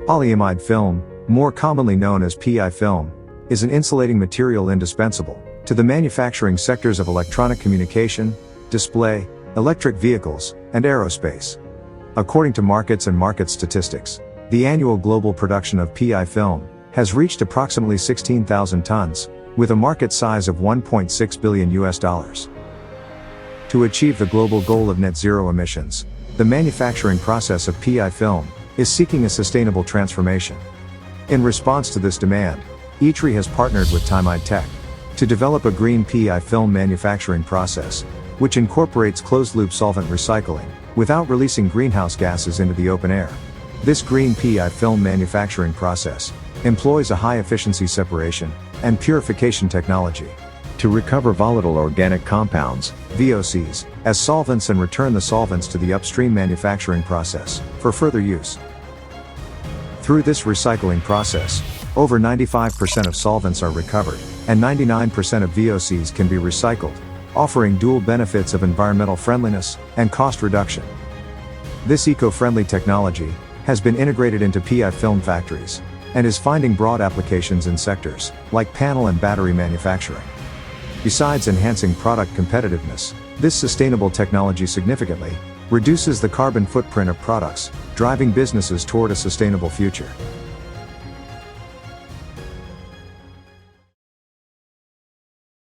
Polyamide film, more commonly known as PI film, is an insulating material indispensable to the manufacturing sectors of electronic communication, display, electric vehicles, and aerospace. According to markets and market statistics, the annual global production of PI film has reached approximately 16,000 tons, with a market size of $1.6 billion. To achieve the global goal of net zero emissions, the manufacturing process of PI film is seeking a sustainable transformation. In response to this demand, ITRI has partnered with Timide Tech to develop a green PI film manufacturing process, which incorporates closed-loop solvent recycling without releasing greenhouse gases into the open air. This green PI film manufacturing process employs a high-efficiency separation and purification technology to recover volatile organic compounds, VOCs, as solvents and return the solvents to the upstream manufacturing process for further use. Through this recycling process, over 95% of solvents are recovered, and 99% of VOCs can be recycled, offering dual benefits of environmental friendliness and cost reduction. This eco-friendly technology has been integrated into PI film factories and is finding broad applications in sectors like panel and battery manufacturing. Besides enhancing product competitiveness, this sustainable technology significantly reduces the carbon footprint of products, driving businesses toward a sustainable future.